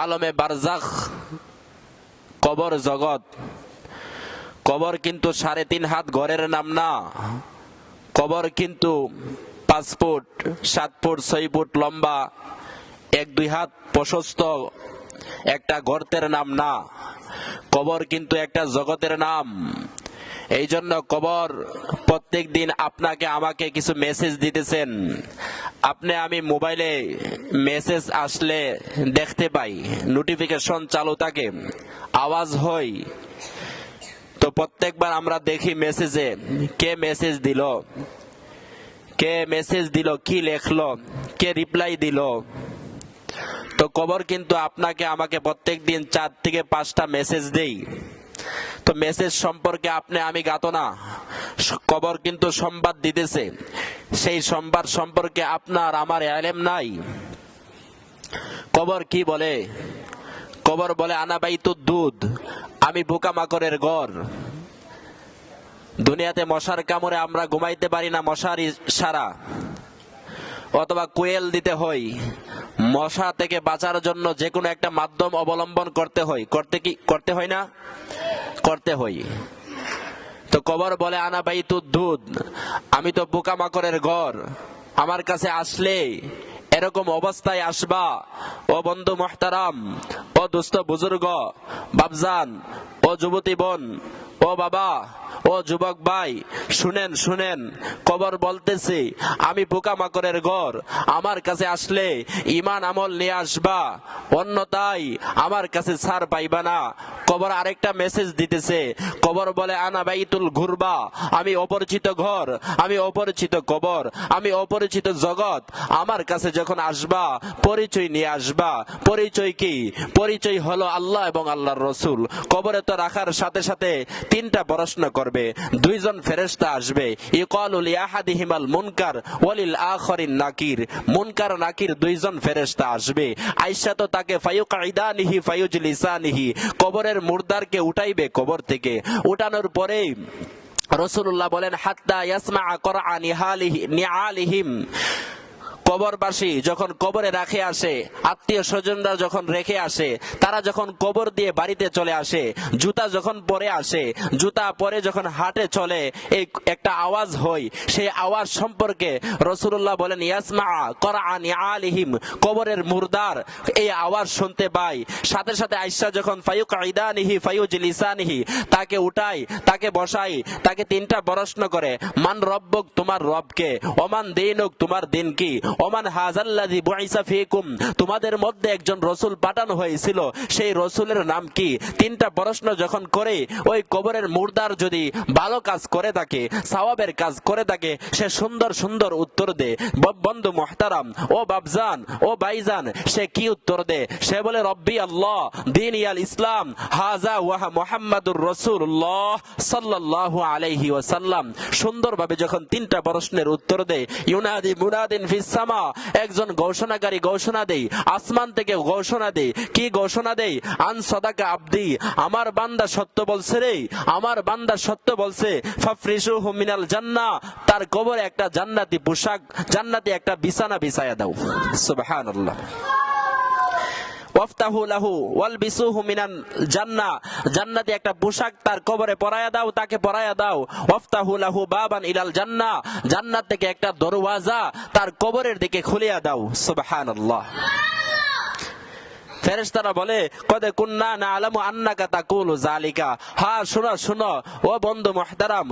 আলমে বারজাখ, কবর জগৎ। কবর কিন্তু 3.5 হাত ঘরের নাম না। কবর কিন্তু 5 ফুট 7 ফুট 6 ফুট লম্বা 1-2 হাত প্রশস্ত একটা গর্তের নাম না। কবর কিন্তু একটা জগতের নাম। এই জন্য কবর প্রত্যেক দিন আপনাকে আমাকে কিছু মেসেজ দিতেছেন। আপনি আমি মোবাইলে মেসেজ আসলে দেখতে পাই, নোটিফিকেশন চালু থাকে, আওয়াজ হয়। তো প্রত্যেকবার আমরা দেখি মেসেজে কে মেসেজ দিল, কি লেখলো, কে রিপ্লাই দিল। তো কবর কিন্তু আপনাকে আমাকে প্রত্যেক দিন 4 থেকে 5টা মেসেজ দেই। তো মেসেজ সম্পর্কে আপনি আমি জ্ঞাত না, কবর কিন্তু সংবাদ দিতেছে। সেই সংবাদ সম্পর্কে আপনার আমার ইলম নাই। কবর কি বলে? কবর বলে আনা বাইতুদ দুধ, আমি পোকামাকড়ের ঘর। দুনিয়াতে মশার কামড়ে আমরা ঘুমাইতে পারি না, মশার ইশারা অথবা কোয়েল দিতে হয়। মশা থেকে বাঁচার জন্য যে কোনো একটা মাধ্যম অবলম্বন করতে হয়। করতে হয় না? করতে হয়। তো কবর বলে আনা বাইতুদ দুধ, আমি তো পোকামাকড়ের ঘর। আমার কাছে আসলে এরকম অবস্থায় আসবা, ও বন্ধু মুহতারাম, ও দুস্থ বুজুর্গ, বাবজান, ও যুবতী বোন, ও বাবা, ও যুবক ভাই, শুনেন, কবর বলতেছে আমি পোকামাকড়ের ঘর। আমার কাছে আসলে ঈমান আমল নিয়ে আসবা, অন্যথায় আমার কাছে ছাড় পাইবা না। কবর আরেকটা মেসেজ দিতেছে। কবর বলে আনা বাইতুল ঘুরবা, আমি অপরিচিত ঘর, আমি অপরিচিত কবর, আমি অপরিচিত জগৎ। আমার কাছে যখন আসবা পরিচয় নিয়ে আসবা। পরিচয় কি? পরিচয় হলো আল্লাহ এবং আল্লাহর রসুল। কবরে তো রাখার সাথে সাথে 3টা প্রশ্ন করবে, 2 জন ফেরেশতা আসবে। ইকালু লিআহাদিহিমাল মুনকার ওয়ালিল আখারিন নাকির। মুনকার নাকির 2 জন ফেরেশতা আসবে। আয়েশা তো তাকে ফায়ুকাইদানিহি ফায়ুজলিসানিহি, কবরের মুর্দারকে উঠাইবে কবর থেকে। উঠানোর পরে রাসূলুল্লাহ বলেন হাত্তা ইয়াসমা করাআ নিআলিহিম। কবরবাসী যখন কবরে রাখে আসে, আত্মীয় স্বজনরা যখন রেখে আসে, তারা যখন কবর দিয়ে বাড়িতে চলে আসে, জুতা যখন পরে আসে, জুতা পরে যখন হাঁটে চলে, এই একটা আওয়াজ হয়। সেই আওয়াজ সম্পর্কে রাসূলুল্লাহ বলেন ইয়াসমা করাআ নিআলিহিম, কবরের মুর্দার এই আওয়াজ শুনতে পায়। সাথে সাথে আয়েশা যখন ফায়ুকাইদানিহি ফায়ুজলিসানিহি, তাকে উঠায়, তাকে বসায়, তাকে 3টা প্রশ্ন করে, মান রব্বুক, তোমার রবকে, ওমান দীনুক, তোমার দিন কি, ওমান হাযাল্লাযী বুইসা ফীকুম, তোমাদের মধ্যে একজন রাসূল পাঠানো হয়েছিল, সেই রাসূলের নাম কি। 3টা প্রশ্ন যখন করে, ওই কবরের মুর্দার যদি ভালো কাজ করে থাকে, সওয়াবের কাজ করে থাকে, সে সুন্দর সুন্দর উত্তর দেয়। বন্ধু মুহতারাম, ও বাবজান, ও ভাইজান, সে কি উত্তর দেয়? সে বলে রব্বি আল্লাহ, দীন ইয়াল ইসলাম, হাযা ওয়া মুহাম্মাদুর রাসূলুল্লাহ সাল্লাল্লাহু আলাইহি ওয়াসাল্লাম। সুন্দরভাবে যখন 3টা প্রশ্নের উত্তর দেয়, ইউনাদি মুনাদিন ফিস সামা, একজন ঘোষণাকারী ঘোষণা দেয়, আসমান থেকে ঘোষণা দেয়। কি ঘোষণা দেয়? আন সাদাকা আবদি, আমার বান্দা সত্য বলছে রে, আমার বান্দা সত্য বলছে। ফাফরিশুহু মিনাল জান্নাহ, তার কবরে একটা জান্নাতি পোশাক, জান্নাতি একটা বিছানা বিছায়া দাও। সুবহানাল্লাহ। ওয়াফতাহু লাহু ওয়ালবিসুহু মিনাল জান্নাহ, জান্নাতি একটা পোশাক তার কবরে পরায়া দাও, তাকে পরায়া দাও। ওয়াফতাহু লাহু বাবান ইলাল জান্নাহ, জান্নাত থেকে একটা দরওয়াজা তার কবরের দিকে খুলিয়া দাও। সুবহানাল্লাহ। ফেরেশতারা বলে কদ কুন্না না'লামু আন্নাকা তাকুলু যালিকা। হ্যাঁ, শুনো ও বন্ধু মুহতারাম,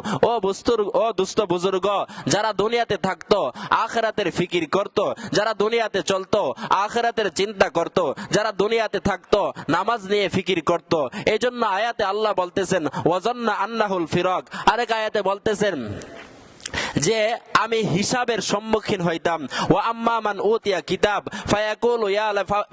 ও দুস্থ বুজুর্গ, যারা দুনিয়াতে থাকতো আখিরাতের ফিকির করত, যারা দুনিয়াতে চলতো আখিরাতের চিন্তা করত, যারা দুনিয়াতে থাকতো নামাজ নিয়ে ফিকির করত। এজন্য আয়াতে আল্লাহ বলতেছেন ওয়াজান্না আন্নাহুল ফিরাক। আরেক আয়াতে বলতেছেন যে আমি হিসাবের সম্মুখীন হইতাম। ওয়া আম্মা মান উতিয়া কিতাব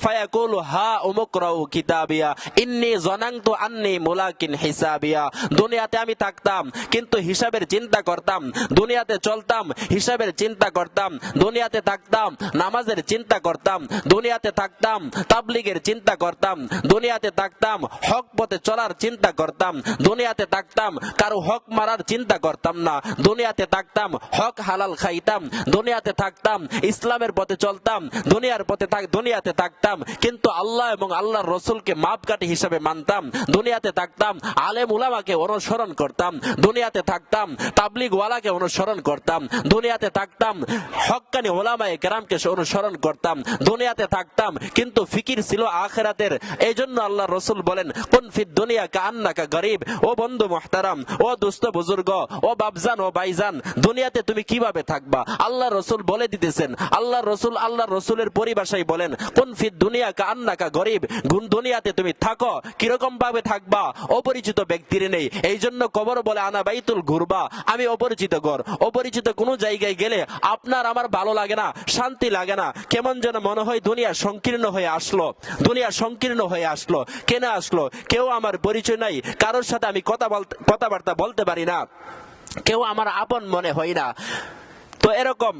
ফায়াকুলু হা উমকরাউ কিতাবিয়া ইন্নী যানানতু আন্নী মুলাকিন হিসাবিয়া। দুনিয়াতে আমি থাকতাম কিন্তু হিসাবের চিন্তা করতাম, দুনিয়াতে চলতাম হিসাবের চিন্তা করতাম, দুনিয়াতে থাকতাম নামাজের চিন্তা করতাম, দুনিয়াতে থাকতাম তাবলীগের চিন্তা করতাম, দুনিয়াতে থাকতাম হক পথে চলার চিন্তা করতাম, দুনিয়াতে থাকতাম কারো হক মারার চিন্তা করতাম না, দুনিয়াতে থাকতাম হক হালাল খাইতাম, দুনিয়াতে থাকতাম, ইসলামের পথে চলতাম, দুনিয়াতে থাকতাম, কিন্তু আল্লাহ এবং আল্লাহর রসুলকে মাপকাঠি হিসাবে মানতাম, দুনিয়াতে থাকতাম, আলেম উলামাকে অনুসরণ করতাম, দুনিয়াতে থাকতাম, তাবলিগ ওয়ালাকে অনুসরণ করতাম, দুনিয়াতে থাকতাম, হক্কানি ওলামায়ে কেরামকে অনুসরণ করতাম, দুনিয়াতে থাকতাম, কিন্তু ফিকির ছিল আখিরাতের। এই জন্য আল্লাহ রসুল বলেন, কুন ফিদ দুনিয়া কাআন্নাকা গরীব। ও বন্ধু মুহতারাম, ও দোস্ত বুজুর্গ, ও বাপজান, ও ভাইজান, দুনিয়াতে তুমি কিভাবে থাকবা? আল্লাহ রসুল বলে দিতেছেন, আল্লাহ রসুলের পরিভাষায় বলেন, কুন ফিদ দুনিয়া কাআন্নাকা গরীব। দুনিয়াতে তুমি থাকো, কিরকম ভাবে থাকবা? অপরিচিত ব্যক্তির নেই। এই জন্য কবর বলে, আনা বাইতুল গুরবা, আমি অপরিচিত ঘর। অপরিচিত কোনো জায়গায় গেলে আপনার আমার ভালো লাগে না, শান্তি লাগে না, কেমন যেন মনে হয় দুনিয়া সংকীর্ণ হয়ে আসলো। দুনিয়া সংকীর্ণ হয়ে আসলো। কেন আসলো? কেউ আমার পরিচয় নাই, কারোর সাথে আমি কথাবার্তা বলতে পারি না, কেউ আমার আপন মনে হয় না। তো এরকম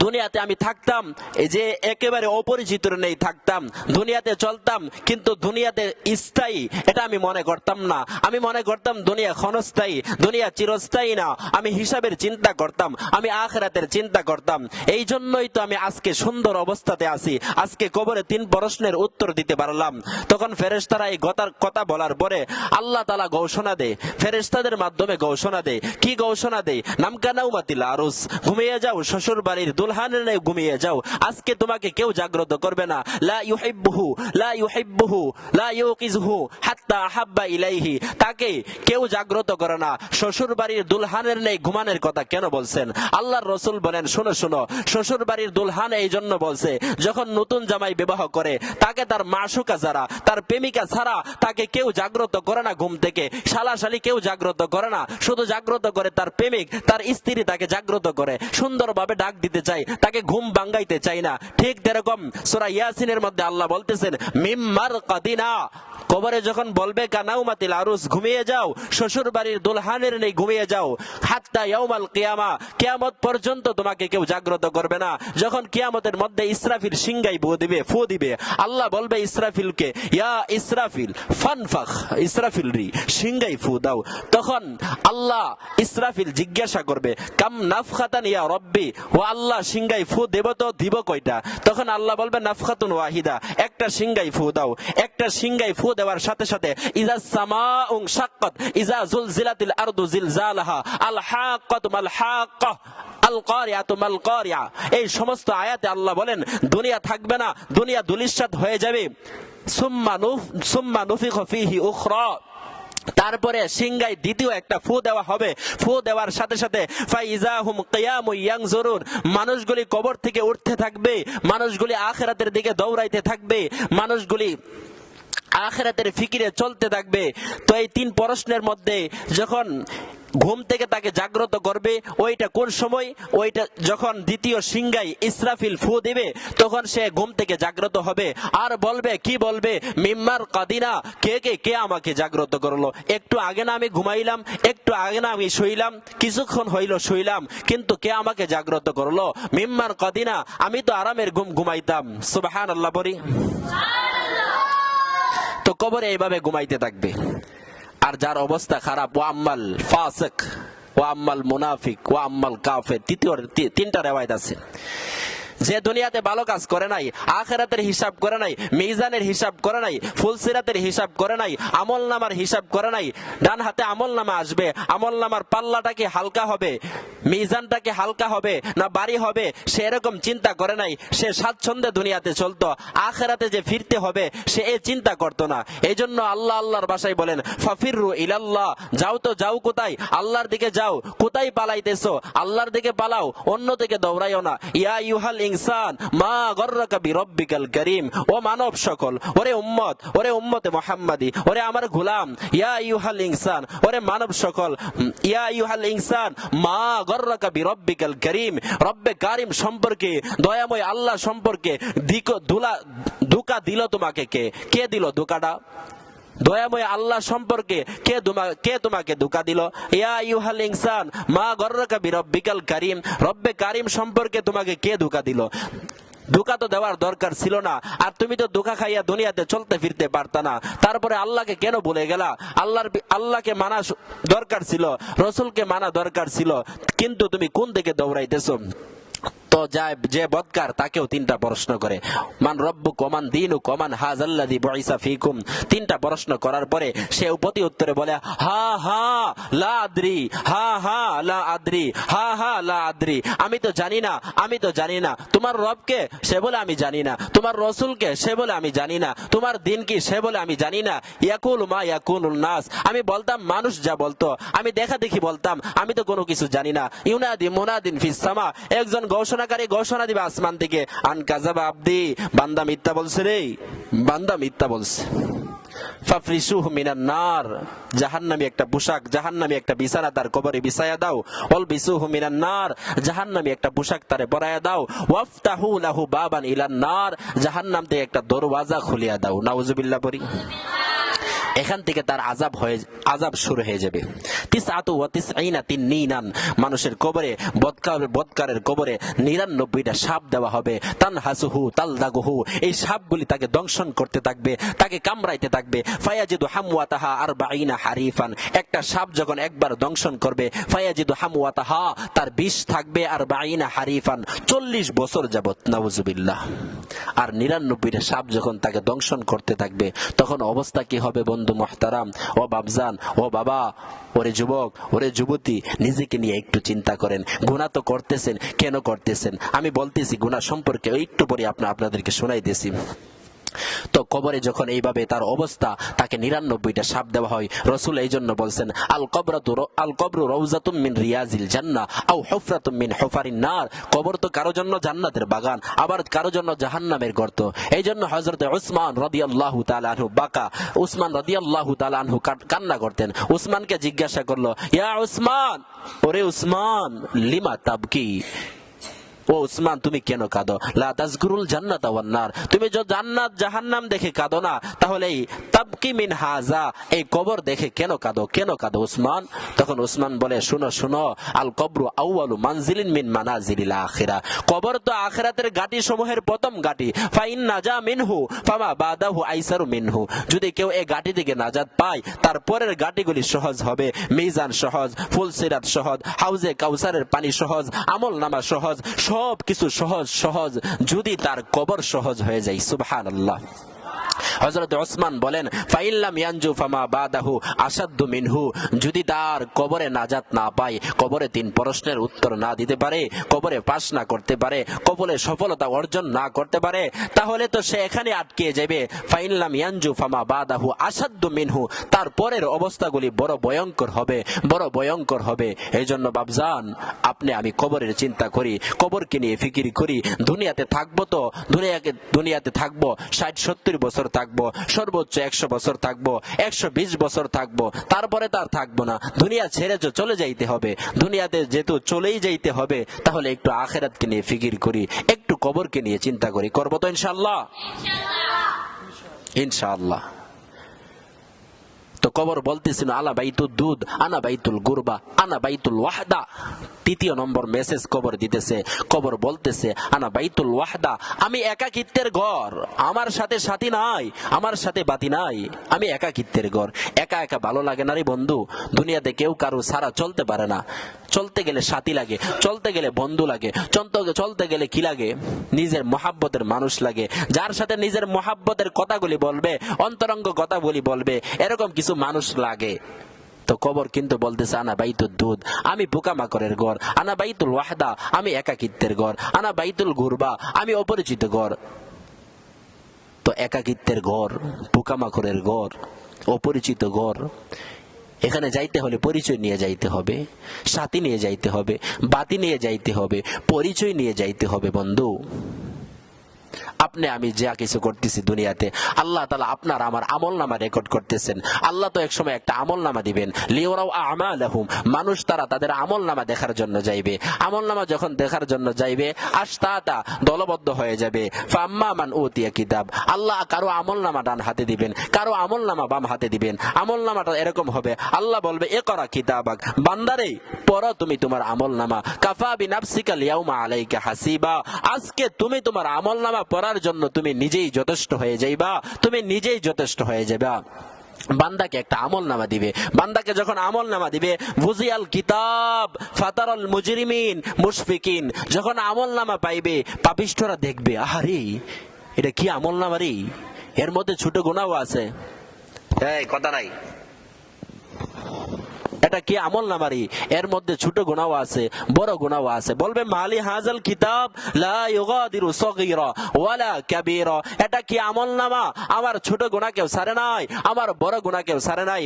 দুনিয়াতে আমি থাকতাম, এই যে একেবারে অপরিচিত নেই থাকতাম, দুনিয়াতে চলতাম, কিন্তু দুনিয়াতে স্থায়ী এটা আমি মনে করতাম না। আমি মনে করতাম দুনিয়া ক্ষণস্থায়ী, দুনিয়া চিরস্থায়ী না। আমি হিসাবের চিন্তা করতাম, আমি আখিরাতের চিন্তা করতাম। এই জন্যই তো আমি আজকে সুন্দর অবস্থাতে আছি, আজকে কবরে 3 প্রশ্নের উত্তর দিতে পারলাম। তখন ফেরেশতারা এই কথা বলার পরে আল্লাহ তাআলা ঘোষণা দেয়, ফেরেশতাদের মাধ্যমে ঘোষণা দেয়। কি ঘোষণা দেয়? নামকানাউমাতিল আরুস, ঘুমিয়ে যাও শ্বশুর বাড়ির দুলহানের নেই, ঘুমিয়ে যাও, আজকে তোমাকে কেউ জাগ্রত করবে না। লা ইউহিব্বুহু লা ইউকিজহু হাত্তা আহাব্বা ইলাইহি, তাকে কেউ জাগ্রত করে না। শ্বশুর বাড়ির দুলহানের নেই ঘুমানোর কথা কেন বলছেন? আল্লাহর রাসূল বলেন, শোনো শোনো, শ্বশুর বাড়ির দুলহান এই জন্য বলছে, যখন নতুন জামাই বিবাহ করে তাকে তার মাশুকা ছাড়া, তার প্রেমিকা ছাড়া তাকে কেউ জাগ্রত করে না ঘুম থেকে। শালাশালি কেউ জাগ্রত করে না, শুধু জাগ্রত করে তার প্রেমিক, তার স্ত্রী তাকে জাগ্রত করে, সুন্দরভাবে ডাক দিতে চায়, তাকে ঘুম ভাঙাইতে চাই না। ঠিক যেরকম সূরা ইয়াসিনের মধ্যে আল্লাহ বলতেছেন, মিম্মার কাদিনা, কবরে যখন বলবে কানাউমাতিল আরুস, ঘুমিয়ে যাও শ্বশুর বাড়ির দুলহানের নেই, ঘুমিয়ে যাও, হাত্তা ইয়াউমাল কিয়ামা, কিয়ামত পর্যন্ত তোমাকে কেউ জাগ্রত করবে না। যখন কিয়ামতের মধ্যে ইসরাফিল সিংগাই ফু দিবে, আল্লাহ বলবে ইসরাফিলকে, ইয়া ইসরাফিল ফানফাখ, ইসরাফিল রি সিংগাই ফু দাও। তখন আল্লাহ ইসরাফিল জিজ্ঞাসা করবে, কাম নাফখাতান ইয়া রব্বি, ও আল্লাহ সিংগাই ফু দেব তো দিব কয়টা? তখন আল্লাহ বলবে, নাফখাতুন ওয়াহিদা, একটা সিংগাই ফু দাও। একটা সিংগাই ফু দেওয়ার সাথে সাথে ইজা সামাউন শাক্কাত, ইজা জুলজিলাতিল আরদু জিলজালাহা, আল হাক্কাতু মাল হাক্কা, আল কারিয়াতু মাল কারিয়া। এই সমস্ত আয়াতে আল্লাহ বলেন দুনিয়া থাকবে না, দুনিয়া দুলিশাত হয়ে যাবে। সুম্মা নুফিখা ফীহি উখরা, তারপরে সিংগায় দ্বিতীয় একটা ফু দেওয়া হবে। ফু দেওয়ার সাথে সাথে ফাইজাহুম কিয়ামুন ইয়ানজুরুন, মানুষগুলি কবর থেকে উঠতে থাকবে, মানুষগুলি আখিরাতের দিকে দৌড়াইতে থাকবে, মানুষগুলি আখিরাতের ফিকিরে চলতে থাকবে। তো এই 3 প্রশ্নের মধ্যে যখন ঘুম থেকে তাকে জাগ্রত করবে, ওইটা কোন সময়? ওইটা যখন দ্বিতীয় সিংগাই ইসরাফিল ফু দিবে, তখন সে ঘুম থেকে জাগ্রত হবে আর বলবে, কি বলবে? মিম্মার কাদিনা, কে আমাকে জাগ্রত করলো? একটু আগে না আমি ঘুমাইলাম, একটু আগে না আমি শুইলাম, কিছুক্ষণ হইল শুইলাম, কিন্তু কে আমাকে জাগ্রত করলো? মিম্মার কাদিনা, আমি তো আরামের ঘুম ঘুমাইতাম। সুবহানাল্লাহ বলি। তো কবরে এইভাবে ঘুমাইতে থাকবে। আর যার অবস্থা খারাপ, ওয়া আম্মাল ফাসিক, ওয়া আম্মাল মুনাফিক, ওয়া আম্মাল কাফির, 3টা রিওয়ায়াত আছে। যে দুনিয়াতে ভালো কাজ করে নাই, আখিরাতের হিসাব করে নাই, মিজানের হিসাব করে নাই, ফুলসিরাতের হিসাব করে নাই, আমলনামার হিসাব করে নাই, ডান হাতে আমলনামা আসবে, আমলনামার পাল্লাটা কি হালকা হবে, মিজানটা কি হালকা হবে না ভারী হবে, সে এরকম চিন্তা করে নাই। সে স্বাচ্ছন্দ্যে দুনিয়াতে চলতো, আখিরাতে যে ফিরতে হবে সে এই চিন্তা করতো না। এই জন্য আল্লাহর ভাষায় বলেন, ফাফিরু ইলাল্লাহ, যাও তো যাও কোথায়? আল্লাহর দিকে যাও। কোথায় পালাইতেছো? আল্লাহর দিকে পালাও, অন্য দিকে দৌড়াইও না। ইয়া ইউহাল ইনসান মা গররাকা বিরব্বিকাল কারীম, ও মানব সকল, ওরে উম্মত, ওরে উম্মতে মুহাম্মাদি, ওরে আমার গোলাম, ইয়া ইউহাল ইনসান, ওরে মানব সকল, ইয়া ইউহাল ইনসান মা গররাকা বিরব্বিকাল কারীম, রব্বে কারীম সম্পর্কে, দয়াময় আল্লাহ সম্পর্কে ধোঁকা দিল তোমাকে? কে দিল ধোঁকাটা? দয়াময় আল্লাহ সম্পর্কে কে তোমাকে ধোঁকা দিল? ইয়া আইয়ুহাল ইনসান মা গররাকা বিরব্বিকাল কারীম, রব্বে কারীম সম্পর্কে তোমাকে কে ধোঁকা দিল? ধোঁকা তো দেওয়ার দরকার ছিল না, আর তুমি তো ধোঁকা খাইয়া দুনিয়াতে চলতে ফিরতে পারতা না, তারপরে আল্লাহকে কেন ভুলে গেলা? আল্লাহকে মানা দরকার ছিল, রসুলকে মানা দরকার ছিল, কিন্তু তুমি কোন দিকে দৌড়াইতেছো? তো যে বদকার তাকেও তিনটা প্রশ্ন করে, মান রব্বু কমান দিনু কমান হাজাল্লাযী বুইসা ফিকুম। তিনটা প্রশ্ন করার পরে সে প্রতি উত্তরে বলে হা হা লা আদ্রি, হা হা লা আদ্রি, হা হা লা আদ্রি। আমি তো জানি না, আমি তো জানি না। তোমার রবকে? সে বলে আমি জানি না। তোমার রসুলকে? সে বলে আমি জানি না। তোমার দিন কি? সে বলে আমি জানি না। ইয়াকুল মা ইয়াকুলুন নাস, আমি বলতাম মানুষ যা বলতো, আমি দেখা দেখি বলতাম, আমি তো কোনো কিছু জানি না। ইউনাদি মুনাদিন ফিস সামা, একজন ঘোষণাকারী ঘোষণা দিবে আসমান থেকে, আন কাযাবা আবদি, বান্দা মিথ্যা বলছে রে, বান্দা মিথ্যা বলছে। ফাফরিসুহু মিনান নার, জাহান্নামী একটা পোশাক, জাহান্নামী একটা বিছানা তার কবরে বিছায়া দাও। অলবিসুহু মিনান নার, জাহান্নামী একটা পোশাক তারে পরায়া দাও। ওয়াফতাহু লাহু বাবান ইলান নার, জাহান্নাম থেকে একটা দরওয়াজা খুলিয়া দাও। নাউজুবিল্লাহ পড়ি। এখান থেকে তার আযাব শুরু হয়ে যাবে। তিসআতু ওয়া তিসঈনা তিননিনান, মানুষের কবরে, বদকারের কবরে 99টা সাপ দেওয়া হবে। তানহাসুহু তালদাগুহু, এই সাপগুলি তাকে দংশন করতে থাকবে, তাকে কামড়াইতে থাকবে। ফায়াজিদু হামওয়াতাহা 40 হারিফান, একটা সাপ যখন একবার দংশন করবে, ফায়াজিদু হামওয়াতাহা, তার বিষ থাকবে 40 হারিফান, 40 বছর যাবত। নাউজুবিল্লাহ। আর 99টা সাপ যখন তাকে দংশন করতে থাকবে, তখন অবস্থা কি হবে বন্ধু মুহতারাম, ও বাবজান, ও বাবা, ওরে যুবক, ওরে যুবতী, নিজেকে নিয়ে একটু চিন্তা করেন। গুনাহ তো করতেছেন, কেন করতেছেন? আমি বলতেছি গুনাহ সম্পর্কে একটু পরে আপনাদেরকে শোনাইতেছি। তো কবরে যখন এইভাবে তার অবস্থা, তাকে 99টা সাপ দেওয়া হয়। রাসূল এই জন্য বলছেন, আল কবরু রাউযাতুম মিন রিয়াজিল জান্নাহ আও হুফরাতুম মিন হুফারিন নার, কবর তো কারো জন্য জান্নাতের বাগান, আবার কারো জন্য জাহান্নামের গর্ত। এই জন্য হযরত উসমান রাদিয়াল্লাহু তাআলা আনহু উসমান রাদিয়াল্লাহু তাআলা আনহু কান্না করতেন। উসমানকে জিজ্ঞাসা করলো, ইয়া উসমান, ওরে উসমান, লিমা তাবকি, ও উসমান তুমি কেন কাঁদো? লা তাযকুরুল জান্নাতা ওয়ান নার, তুমি যে জান্নাত জাহান্নাম দেখে কাঁদো না, তাহলে এই তাবকি মিন হাযা, এই কবর দেখে কেন কাঁদো, কেন কাঁদো উসমান? তখন উসমান বলে, শুনো শুনো, আল কবরু আউয়ালু মানজিলিন মিন মানাজিলিল আখিরা, কবর তো আখিরাতের ঘাটি সমূহের প্রথম ঘাটি। ফাইন নাজা মিনহু ফামা বাদাহু আইসারু মিনহু, যদি কেউ এই ঘাটি থেকে নাজাত পায়, তারপরের ঘাটিগুলি সহজ হবে। মিজান সহজ, ফুলসিরাত সহজ, হাউজে কাউসারের পানি সহজ, আমলনামা সহজ, সব কিছু সহজ সহজ, যদি তার কবর সহজ হয়ে যায়। সুবহানাল্লাহ। হযরত ওসমান বলেন, ফাইল্লাম ইয়ানজু ফামা বাদাহু আসাদ্দু মিনহু, যদি তার কবরে নাজাত না পায়, কবরে 3 প্রশ্নের উত্তর না দিতে পারে, কবরে পাস না করতে পারে, কবরে সফলতা অর্জন না করতে পারে, তাহলে তো সে এখানে আটকে যাবে। ফাইল্লাম ইয়ানজু ফামা বাদাহু আসাদ্দু মিনহু, তার পরের অবস্থাগুলি বড় ভয়ঙ্কর হবে, বড় ভয়ঙ্কর হবে। এই জন্য বাবজান, আপনি আমি কবরের চিন্তা করি, কবরকে নিয়ে ফিকির করি। দুনিয়াতে থাকবো তো, দুনিয়াতে থাকবো 60-70 বছর থাকবো, সর্বোচ্চ 100 বছর থাকবো, 120 বছর থাকবো, তারপরে তার থাকবো না। দুনিয়া ছেড়ে চলে যাইতে হবে। দুনিয়াতে যেহেতু চলেই যাইতে হবে, তাহলে একটু আখিরাতকে নিয়ে ফিকির করি, একটু কবরকে নিয়ে চিন্তা করি। করবো তো ইনশাআল্লাহ? ইনশাআল্লাহ। তো কবর বলতেছিল, আলা বাইতুদ দুদ আনা বাইতুল গুরবা আনা বাইতুল ওয়াহদা। 3 নম্বর মেসেজ কবর দিতেছে। কবর বলতেছে, আনা বাইতুল ওয়াহদা, আমি একাকিত্বের ঘর, আমার সাথে সাথী নাই, আমার সাথে বাতি নাই, আমি একাকিত্বের ঘর। একা একা ভালো লাগে না রে বন্ধু। দুনিয়াতে কেউ কারো ছাড়া চলতে পারে না। চলতে গেলে সাথী লাগে, চলতে গেলে বন্ধু লাগে, চলতে গেলে কি লাগে? নিজের মহাব্বতের মানুষ লাগে, যার সাথে নিজের মহাব্বতের কথাগুলি বলবে, অন্তরঙ্গ কথাগুলি বলবে, এরকম কিছু মানুষ লাগে। তো কবর কিন্তু বলতেছে, আনা বাইতুদ দুদ, আমি পোকামাকড়ের ঘর, আনা বাইতুল ওয়াহদা, আমি একাকিত্বের ঘর, আনা বাইতুল গুরবা, আমি অপরিচিত ঘর। তো একাকিত্বের ঘর, পোকামাকড়ের ঘর, অপরিচিত ঘর, এখানে যাইতে হলে পরিচয় নিয়ে যাইতে হবে, সাথী নিয়ে যাইতে হবে, বাতি নিয়ে যাইতে হবে, পরিচয় নিয়ে যাইতে হবে বন্ধু। আপনি আমি যা কিছু করতেছি দুনিয়াতে, আল্লাহ তাআলা আপনার আমার আমলনামা রেকর্ড করতেছেন। আল্লাহ তো একসময় একটা আমলনামা দিবেন, লিউরাউ আমালাহুম, মানুষ তারা তাদের আমলনামা দেখার জন্য যাইবে। আমলনামা যখন দেখার জন্য যাইবে, আশতাতা, দলবদ্ধ হয়ে যাবে। ফাম্মা মান উতিয়া কিতাব, আল্লাহ কারো আমলনামা ডান হাতে দিবেন, কারো আমলনামা বাম হাতে দিবেন। আমলনামাটা এরকম হবে, আল্লাহ বলবে ইকরা কিতাবাক, বান্দারে পড়ো তুমি তোমার আমলনামা, কাফা বিনাফসিকা লিয়াউমা আলাইকা হাসিবা, আজকে তুমি তোমার আমলনামা পড়ার জন্য তুমি নিজেই যথেষ্ট হয়ে যাইবা, তুমি নিজেই যথেষ্ট হয়ে যাবা। বান্দাকে একটা আমলনামা দিবে, বান্দাকে যখন আমলনামা দিবে, বুজিয়াল কিতাব ফাতারাল মুজরিমিন মুশফিকিন, যখন আমলনামা পাইবে পাপিষ্ঠরা দেখবে, আরে এটা কি আমলনামা রে, এর মধ্যে ছোট গুনাহও আছে। এই কথা নাই, এটা কি আমলনামারি, এর মধ্যে ছোট গুনাহ আছে, বড় গুনাহ আছে। বলবে মালি হাজাল কিতাব লা ইউগাদিরু সগীরা ওয়ালা কাবীরা, এটা কি আমলনামা, আমার ছোট গুনাহ কেউ ছাড়ে নাই, আমার বড় গুনাহ কেউ ছাড়ে নাই।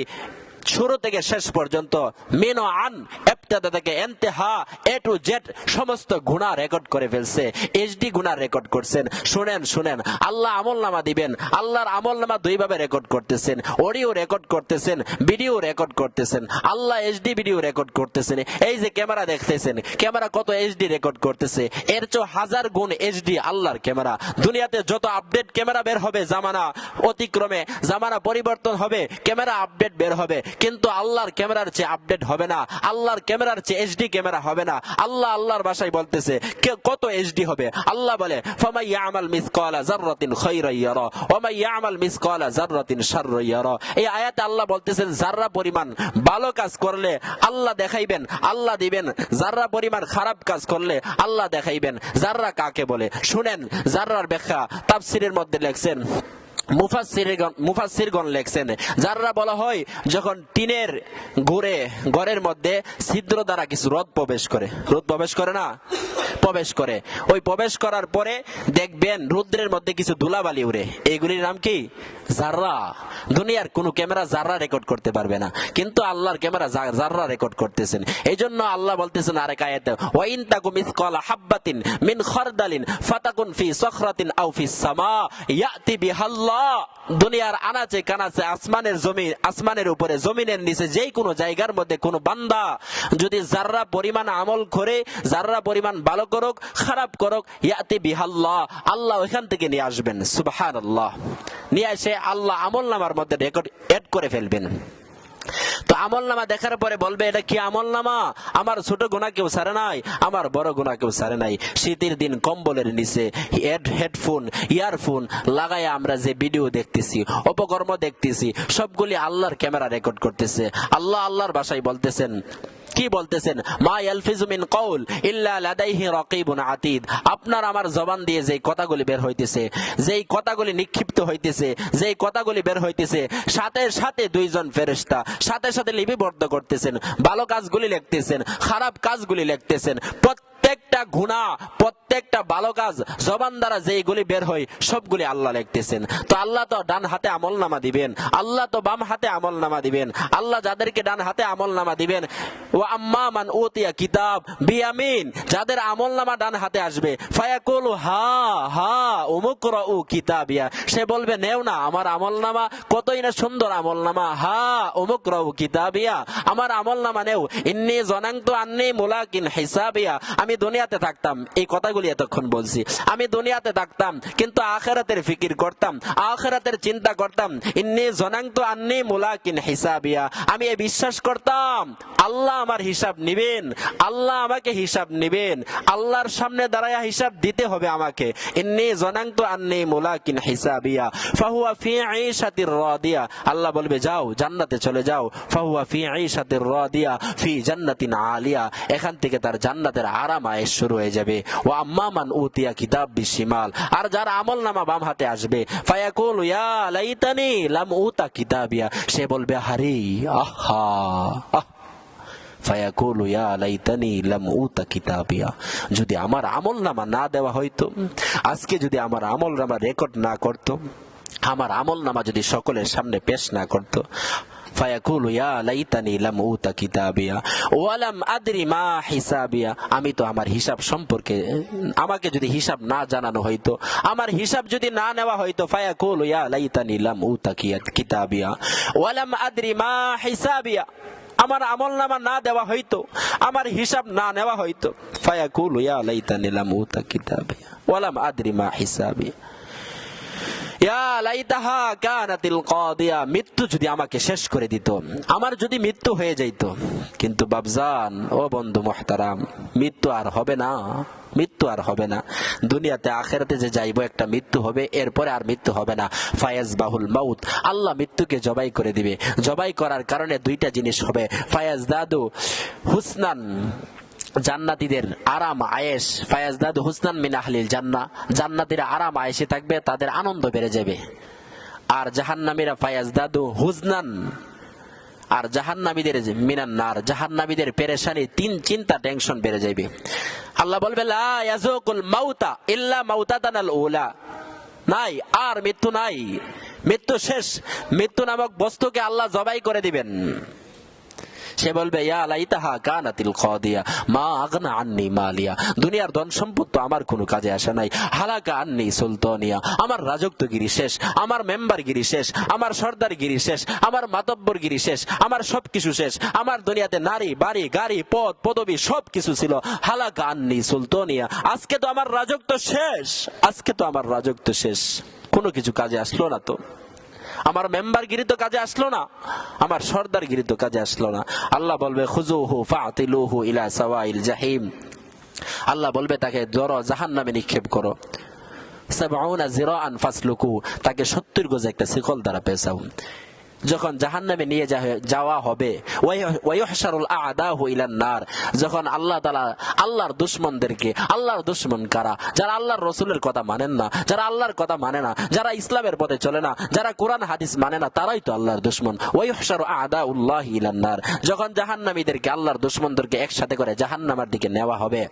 শুরু থেকে শেষ পর্যন্ত মিন আন ইবতিদা থেকে ইন্তেহা এ টু জেড সমস্ত গুনাহ রেকর্ড করে ফেলছে, এইচডি গুনাহ রেকর্ড করছেন। শুনেন শুনেন, আল্লাহ আমলনামা দিবেন, আল্লাহর আমলনামা দুই ভাবে রেকর্ড করতেছেন, অডিও রেকর্ড করতেছেন, ভিডিও রেকর্ড করতেছেন। আল্লাহ এইচডি ভিডিও রেকর্ড করতেছেন। এই যে ক্যামেরা দেখতেছেন, ক্যামেরা কত এইচডি রেকর্ড করতেছে, এর চেয়ে 1000 গুণ এইচডি আল্লাহর ক্যামেরা। দুনিয়াতে যত আপডেট ক্যামেরা বের হবে, জামানা অতিক্রমে জামানা পরিবর্তন হবে, ক্যামেরা আপডেট বের হবে, কিন্তু আল্লাহর ক্যামেরার চেয়ে আপডেট হবে না, আল্লাহর ক্যামেরার চেয়ে এইচডি ক্যামেরা হবে না। আল্লাহ আল্লাহর ভাষায় বলতেছে কত এইচডি হবে। আল্লাহ বলে ফামাই ইয়ামাল মিসকালা যাররাতিন খায়রান ইয়ারা ওয়া মান ইয়ামাল মিসকালা যাররাতিন শাররান ইয়ারা। এই আয়াতে আল্লাহ বলতেছেন যাররা পরিমাণ ভালো কাজ করলে আল্লাহ দেখাইবেন, আল্লাহ দিবেন, যাররা পরিমাণ খারাপ কাজ করলে আল্লাহ দেখাইবেন। যাররা কাকে বলে শুনেন, যাররার ব্যাখ্যা তাফসীরের মধ্যে লেখছেন, মুফাসসিরগণ লেখছেন, যাররা বলা হয় যখন টিনের ঘরের মধ্যে ছিদ্র দ্বারা কিছু রোদ প্রবেশ করে, রোদ প্রবেশ করে না, প্রবেশ করে, ওই প্রবেশ করার পরে দেখবেন রৌদ্রের মধ্যে কিছু ধুলাবালি উড়ে, এইগুলির নাম কি? জাররা। দুনিয়ার কোন ক্যামেরা জাররা রেকর্ড করতে পারবে না, কিন্তু আল্লাহর ক্যামেরা জাররা রেকর্ড করতেছেন। এই জন্য আল্লাহ বলতেছেন আরেক আয়াতে, ওয়া ইন তাকু মিসকালা হাববাতিন মিন খারদালিন ফাতাকুন ফি সখরাতিন আও ফিস সামা ইয়াতি বিহাল্লাহ। দুনিয়ার আনাচে কানাচে, আসমানের উপরে, জমিনের নিচে, যেই কোনো জায়গার মধ্যে কোন বান্দা যদি জাররা পরিমাণ আমল করে, জাররা পরিমাণ ভালো করুক খারাপ করুক, ইয়াতি বিহাল্লাহ, আল্লাহ ওইখান থেকে নিয়ে আসবেন। সুবহানাল্লাহ, নিয়ে এসে আল্লাহ আমলনামার মধ্যে রেকর্ড এড করে ফেলবেন। তো আমলনামা দেখার পরে বলবে এটা কি আমলনামা, আমার ছোট গুনাহ কেউ ছাড়ে নাই, আমার বড় গুনাহ কেউ ছাড়ে নাই। শীতের দিন কম্বলের নিচে হেডফোন ইয়ারফোন লাগায় আমরা যে ভিডিও দেখতেছি, অপকর্ম দেখতেছি, সবগুলি আল্লাহর ক্যামেরা রেকর্ড করতেছে। আল্লাহ আল্লাহর ভাষায় বলতেছেন, কি বলতেছেন? মা ইয়ালফিজু মিন কওল ইল্লা লাদাইহি রাকিবুন আতীদ। আপনার আমার জবান দিয়ে যেই কথাগুলি বের হইতেছে, যেই কথাগুলি নিক্ষিপ্ত হইতেছে, যেই কথাগুলি বের হইতেছে, সাথে সাথে দুইজন ফেরেশতা সাথে সাথে লিপিবদ্ধ করতেছেন, ভালো কাজগুলি লিখতেছেন, খারাপ কাজগুলি লিখতেছেন। প্রত্যেকটা গুনাহ, প্রত্যেকটা ভালো কাজ জবান দ্বারা যেইগুলি বের হয় সবগুলি আল্লাহ লিখতেছেন। তো আল্লাহ তো ডান হাতে আমলনামা দিবেন, আল্লাহ তো বাম হাতে আমলনামা দিবেন। আল্লাহ যাদেরকে ডান হাতে আমলনামা দিবেন, ওয়া আম্মা মান উতিয়া কিতাব বিয়ামিন, যাদের আমলনামা ডান হাতে আসবে, ফায়াকুলু হা হা উমুকরাউ কিতাবিয়া, সে বলবে নেও না আমার আমলনামা, কতই না সুন্দর আমলনামা, হা উমুকরাউ কিতাবিয়া, আমার আমলনামা নেও। ইন্নী জানানতু আন্নী মুলাকিন হিসাবিয়া, আমি দুনিয়াতে থাকতাম, এই কথাগুলি এতক্ষণ বলছি, আমি দুনিয়াতে থাকতাম কিন্তু আখিরাতের ফিকির করতাম, আখিরাতের চিন্তা করতাম। ইন্নী জানানতু আন্নী মুলাকিন হিসাবিয়া, আমি এই বিশ্বাস করতাম আল্লাহ আমার হিসাব নিবেন, আল্লাহ আমাকে হিসাব নিবেন, আল্লাহর সামনে দাঁড়ায়া হিসাব দিতে হবে আমাকে। ইন্নী জানানতু আন্নী মুলাকিন হিসাবিয়া ফাহুয়া ফি ঈশাতির রাদিয়া, আল্লাহ বলবে যাও জান্নাতে চলে যাও। ফাহুয়া ফি ঈশাতির রাদিয়া ফি জান্নাতিন আলিয়া, এখান থেকে তার জান্নাতের আরাম আয়েশ শুরু হয়ে যাবে। ওয়া আম্মা মান উতিয়া কিতাব বিশিমাল, আর যার আমলনামা বাম হাতে আসবে, ফায়াকুলু ইয়া লাইতানি লাম উতা কিতাবিয়া, সে বলবে হারে আহা আহ, ফায়াকুলু ইয়া লাইতানি লাম উতা কিতাবিয়া, যদি আমার আমলনামা না দেওয়া হইতো, আজকে যদি আমার আমলনামা রেকর্ড না করতো, আমার আমলনামা যদি সকলের সামনে পেশ না করতো। ফায়াকুলু ইয়া লাইতানি লাম উতা কিতাবিয়া ওয়া লাম আদরি মা হিসাবিয়া, আমি তো আমার হিসাব সম্পর্কে, আমাকে যদি হিসাব না জানানো হইতো, আমার হিসাব যদি না নেওয়া হইতো, ফায়াকুলু ইয়া লাইতানি লাম উতা কিতাবিয়া ওয়া লাম আদরি মা হিসাবিয়া, আমার আমলনামা না দেওয়া হইতো, আমার হিসাব না নেওয়া হইতো, ফায়াকুলু ইয়া লাইতানি লাম উতা কিতাবিয়া ওয়া লাম আদরি মা হিসাবিয়া ইয়া লাইতাহা কানাতিল কাদিয়া, মৃত্যু যদি আমাকে শেষ করে দিত, আমার যদি মৃত্যু হয়ে যাইত। কিন্তু বাবজান, ও বন্ধু মুহতারাম, মৃত্যু আর হবে না, মৃত্যু আর হবে না। দুনিয়াতে আখিরাতে যে যাইবো একটা মৃত্যু হবে, এরপরে আর মৃত্যু হবে না। ফায়াজবাহুল মাউত, আল্লাহ মৃত্যুকে জবাই করে দিবে। জবাই করার কারণে দুইটা জিনিস হবে, ফায়াজদাদু হুসনান, জান্নাতীদের আরাম আয়েশ, ফায়াজদাদু হুসনান মিন আহলিল জান্নাহ, জান্নাতীরা আরাম আয়েশে থাকবে, তাদের আনন্দ বেড়ে যাবে। আর জাহান্নামীরা ফায়াজদাদু হুজনান, আর জাহান্নামীদের মিনান নার, জাহান্নামীদের পেরেশানি, চিন্তা, টেনশন বেড়ে যাবে। আল্লাহ বলবে লা ইয়াযুকুল মাউতা ইল্লা মাউতাতানাল উলা, নাই আর মৃত্যু নাই, মৃত্যু শেষ। মৃত্যু নামক বস্তুকে আল্লাহ জবাই করে দিবেন। সে বলবে ইয়া লাইতাহা কানাতিল কাদিয়া মা আগনা আন্নি মালিয়া, দুনিয়ার ধন সম্পদ তো আমার কোনো কাজে আসে নাই। হালাকা আন্নি সুলতানিয়া, আমার রাজত্বগিরি শেষ, আমার মেম্বারগিরি শেষ, আমার সর্দারগিরি শেষ, আমার মাতব্বরগিরি শেষ, আমার সবকিছু শেষ। আমার দুনিয়াতে নারী, বাড়ি, গাড়ি, পদ, পদবি সবকিছু ছিল। হালাকা আন্নি সুলতানিয়া, আজকে তো আমার রাজত্ব শেষ, আজকে তো আমার রাজত্ব শেষ, কোনো কিছু কাজে আসলো না তো। আমার মেম্বারগিরি তো কাজে আসলো না, আমার সর্দারগিরি তো কাজে আসলো না। আল্লাহ বলবে খুযুহু ফাতিলুহু ইলা সাওয়াইল জাহিম, আল্লাহ বলবে তাকে ধরো, জাহান্নামে নিক্ষেপ করো। ৭০ জিরাআন ফাসলুকু, তাকে ৭০ গজ একটা শিকল দ্বারা পেঁচাও। যখন জাহান্নামে নিয়ে যাওয়া হবে, ওয়ায়ুহশারুল আ'দাহু ইলান নার, যখন আল্লাহ তাআলা আল্লাহর দুশমনদেরকে, আল্লাহর দুশমন কারা? যারা আল্লাহর রাসূলের কথা মানেন না, যারা আল্লাহর কথা মানে না, যারা ইসলামের পথে চলে না, যারা কোরআন হাদিস মানে না, তারাই তো আল্লাহর দুশমন। ওয়ায়ুহশারু আ'দাউল্লাহি ইলান নার, যখন জাহান্নামীদেরকে, আল্লাহর দুশমনদেরকে একসাথে করে জাহান্নামের দিকে নেওয়া হবে,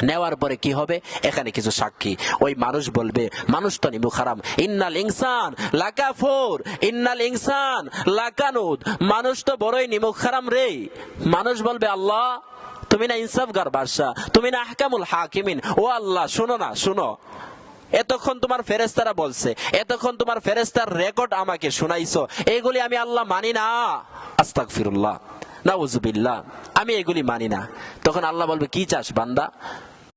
নেওয়ার পরে কি হবে? এখানে কিছু সাক্ষী। ওই মানুষ বলবে, মানুষ তো নিমুখ হারাম, ইন্নাল ইনসান লাকাফুর ইন্নাল ইনসান লাকানুদ, মানুষ তো বড়ই নিমুখ হারাম রে। মানুষ বলবে আল্লাহ তুমি না ইনসাফগার বাদশা, তুমি না আহকামুল হাকিমিন, ও আল্লাহ শুনো না, শুনো, এতক্ষণ তোমার ফেরেশতারা বলছে, এতক্ষণ তোমার ফেরেশতার রেকর্ড আমাকে শোনাইছো, এগুলি আমি আল্লাহ মানি না, আস্তাগফিরুল্লাহ, নাউযুবিল্লাহ, আমি এগুলি মানি না। তখন আল্লাহ বলবে কি চাস বান্দা?